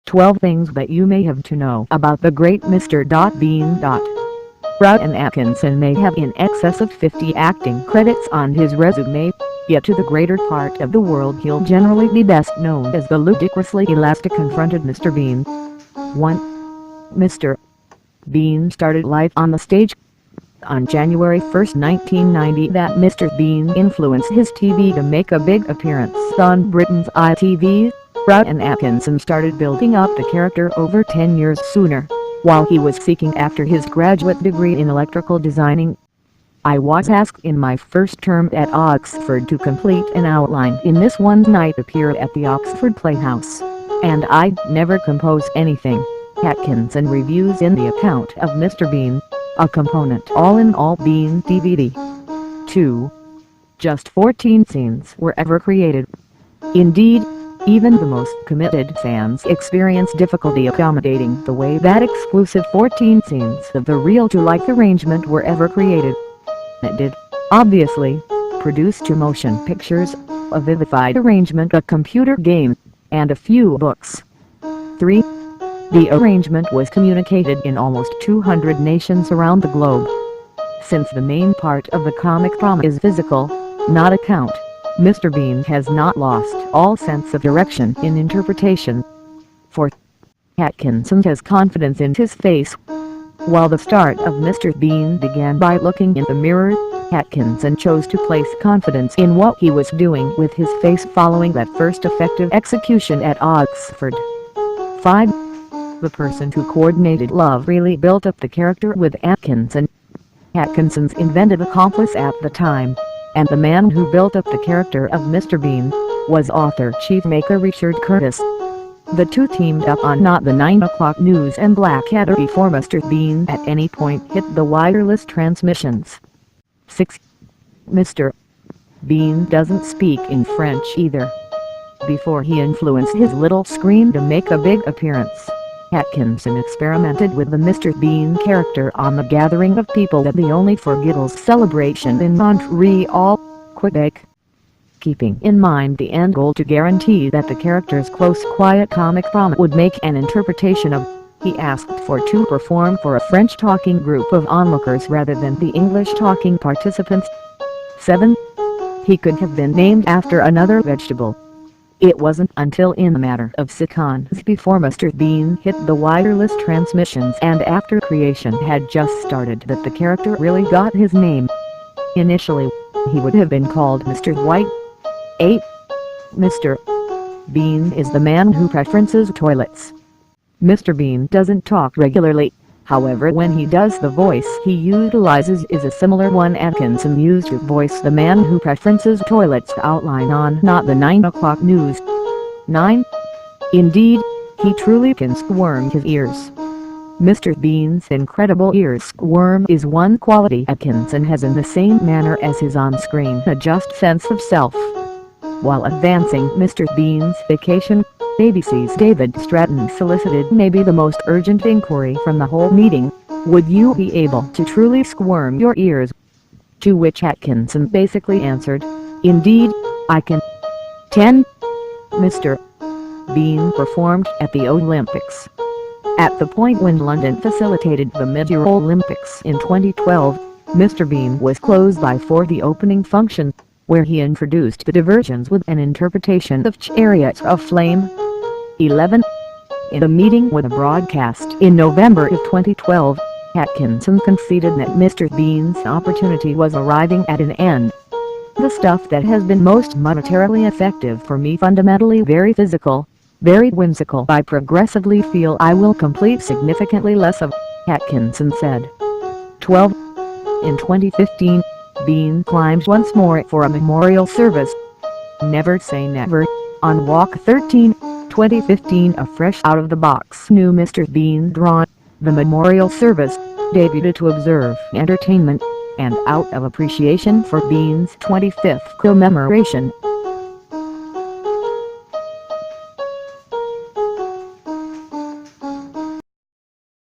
12 things that you may have to know about the great Mr. Bean. Rowan Atkinson may have in excess of 50 acting credits on his resume, yet to the greater part of the world he'll generally be best known as the ludicrously elastic confronted Mr. Bean. 1. Mr. Bean started life on the stage. On January 1, 1990, that Mr. Bean influenced his TV to make a big appearance on Britain's ITV. Rowan Atkinson started building up the character over 10 years sooner, while he was seeking after his graduate degree in electrical designing. I was asked in my first term at Oxford to complete an outline in this one night appear at the Oxford Playhouse, and I never composed anything. Atkinson reviews in the account of Mr. Bean, a component all-in-all Bean DVD. 2. Just 14 scenes were ever created. Indeed, even the most committed fans experience difficulty accommodating the way that exclusive 14 scenes of the real-to-life arrangement were ever created. It did, obviously, produce 2 motion pictures, a vivified arrangement, a computer game, and a few books. 3. The arrangement was communicated in almost 200 nations around the globe. Since the main part of the comic drama is physical, not account, Mr. Bean has not lost all sense of direction in interpretation. 4. Atkinson has confidence in his face. While the start of Mr. Bean began by looking in the mirror, Atkinson chose to place confidence in what he was doing with his face following that first effective execution at Oxford. 5. The person who coordinated Love really built up the character with Atkinson. Atkinson's inventive accomplice at the time, and the man who built up the character of Mr. Bean, was author-chief maker Richard Curtis. The two teamed up on Not the 9 O'Clock News and Blackadder before Mr. Bean at any point hit the wireless transmissions. 6. Mr. Bean doesn't speak in French either. Before he influenced his little screen to make a big appearance, Atkinson experimented with the Mr. Bean character on The Gathering of People at the Only for Giggles celebration in Montreal, Quebec. Keeping in mind the end goal to guarantee that the character's close quiet comic drama would make an interpretation of, he asked for to perform for a French-talking group of onlookers rather than the English-talking participants. 7. He could have been named after another vegetable. It wasn't until in a matter of seconds before Mr. Bean hit the wireless transmissions and after creation had just started that the character really got his name. Initially, he would have been called Mr. White. 8. Mr. Bean is the man who preferences toilets. Mr. Bean doesn't talk regularly, however when he does the voice he utilizes is a similar one Atkinson used to voice the man who preferences toilets outline on Not the 9 O'Clock News. 9. Indeed, he truly can squirm his ears. Mr. Bean's incredible ear squirm is one quality Atkinson has in the same manner as his on-screen just sense of self. While advancing Mr. Bean's vacation, ABC's David Stratton solicited maybe the most urgent inquiry from the whole meeting: would you be able to truly squirm your ears? To which Atkinson basically answered, indeed, I can. 10. Mr. Bean performed at the Olympics. At the point when London facilitated the Mid-Year Olympics in 2012, Mr. Bean was close by for the opening function, where he introduced the diversions with an interpretation of Chariots of Flame. 11. In a meeting with a broadcast in November of 2012, Atkinson conceded that Mr. Bean's opportunity was arriving at an end. The stuff that has been most monetarily effective for me fundamentally very physical, very whimsical. I progressively feel I will complete significantly less of, Atkinson said. 12. In 2015, Bean climbed once more for a memorial service. Never say never. On Walk 13, 2015, a fresh out-of-the-box new Mr. Bean drawn, the memorial service, debuted to Observe Entertainment, and out of appreciation for Bean's 25th commemoration,